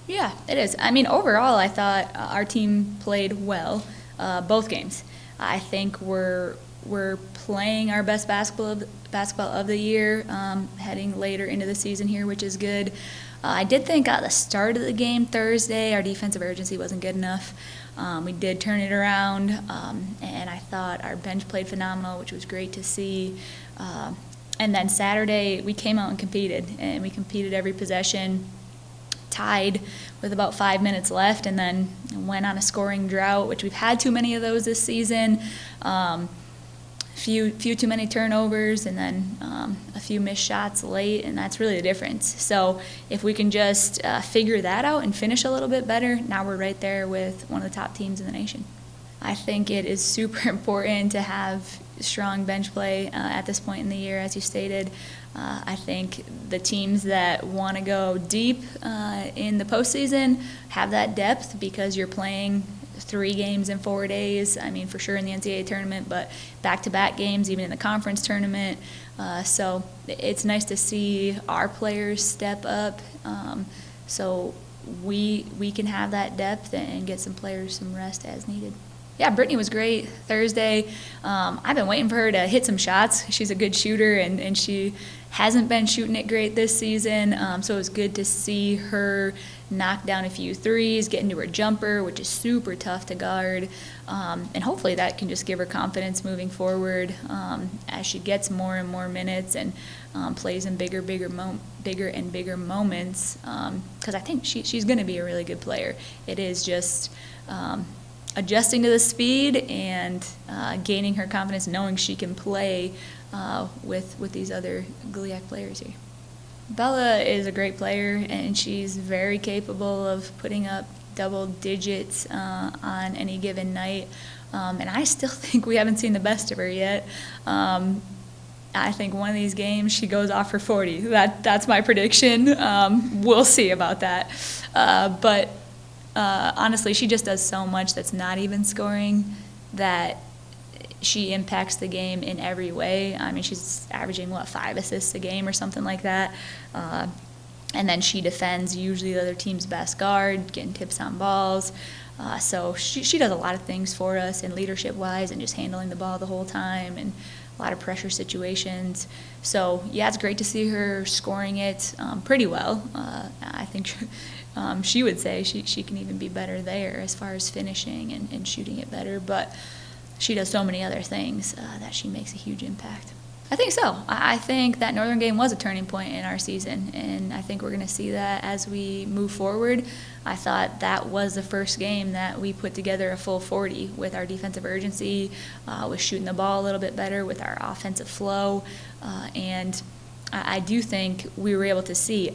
Yeah, it is. I mean, overall, I thought our team played well, both games. I think we're playing our best basketball of the year, heading later into the season here, which is good. I did think at the start of the game Thursday, our defensive urgency wasn't good enough. We did turn it around, and I thought our bench played phenomenal, which was great to see. And then Saturday, we came out and we competed every possession, tied with about 5 minutes left, and then went on a scoring drought, which we've had too many of those this season. Few too many turnovers, and then a few missed shots late, and that's really the difference. So if we can just figure that out and finish a little bit better, now we're right there with one of the top teams in the nation. I think it is super important to have strong bench play at this point in the year, as you stated. I think the teams that want to go deep in the postseason have that depth because you're playing 3 games in 4 days. I mean, for sure in the NCAA tournament, but back-to-back games, even in the conference tournament. So it's nice to see our players step up so we can have that depth and get some players some rest as needed. Yeah, Brittany was great Thursday. I've been waiting for her to hit some shots. She's a good shooter, and she hasn't been shooting it great this season, so it was good to see her knock down a few threes, get into her jumper, which is super tough to guard, and hopefully that can just give her confidence moving forward as she gets more and more minutes and plays in bigger and bigger moments, because I think she's going to be a really good player. It is just adjusting to the speed and gaining her confidence, knowing she can play with these other GLIAC players here. Bella is a great player, and she's very capable of putting up double digits on any given night. And I still think we haven't seen the best of her yet. I think one of these games she goes off for 40. That's my prediction. We'll see about that. But honestly, she just does so much that's not even scoring that she impacts the game in every way. I mean, she's averaging, 5 assists a game or something like that. And then she defends usually the other team's best guard, getting tips on balls. So she does a lot of things for us, and leadership-wise, and just handling the ball the whole time, and a lot of pressure situations. So, yeah, it's great to see her scoring it pretty well. I think she would say she can even be better there as far as finishing and shooting it better. But she does so many other things that she makes a huge impact. I think so. I think that Northern game was a turning point in our season, and I think we're going to see that as we move forward. I thought that was the first game that we put together a full 40 with our defensive urgency, with shooting the ball a little bit better, with our offensive flow, and I do think we were able to see,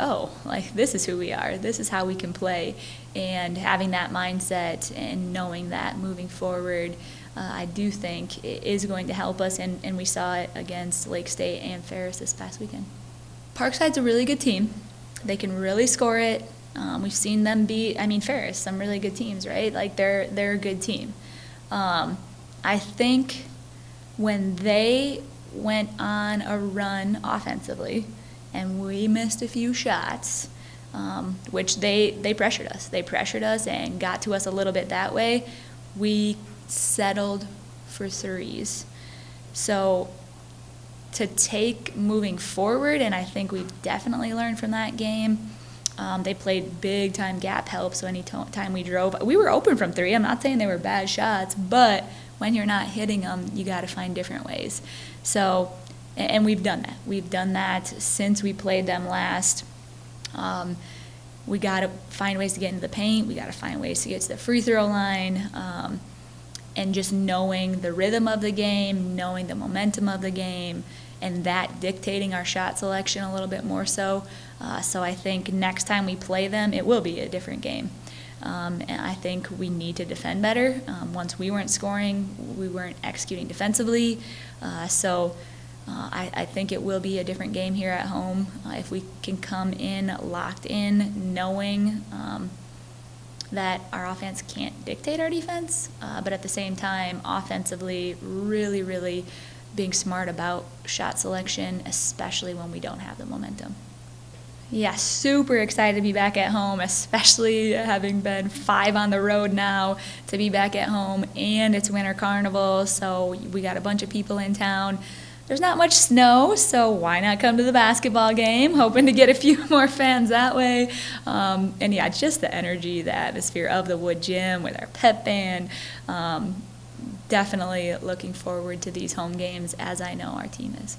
this is who we are, this is how we can play, and having that mindset and knowing that moving forward, I do think it is going to help us, and we saw it against Lake State and Ferris this past weekend. Parkside's a really good team. They can really score it. We've seen them beat, Ferris, some really good teams, right? Like, they're a good team. I think when they went on a run offensively and we missed a few shots, which they pressured us. They pressured us and got to us a little bit that way. We settled for threes. So to take moving forward, and I think we've definitely learned from that game, they played big time gap help, so any time we drove, we were open from 3. I'm not saying they were bad shots, but when you're not hitting them, you got to find different ways. So, and we've done that. We've done that since we played them last. We got to find ways to get into the paint. We got to find ways to get to the free throw line. And just knowing the rhythm of the game, knowing the momentum of the game, and that dictating our shot selection a little bit more so. So I think next time we play them, it will be a different game. And I think we need to defend better. Once we weren't scoring, we weren't executing defensively. So I think it will be a different game here at home if we can come in locked in, knowing that our offense can't dictate our defense, but at the same time, offensively, really, really being smart about shot selection, especially when we don't have the momentum. Yeah, super excited to be back at home, especially having been 5 on the road now, to be back at home. And it's Winter Carnival, so we got a bunch of people in town. There's not much snow, so why not come to the basketball game? Hoping to get a few more fans that way. And yeah, just the energy, the atmosphere of the Wood Gym with our pep band. Definitely looking forward to these home games, as I know our team is.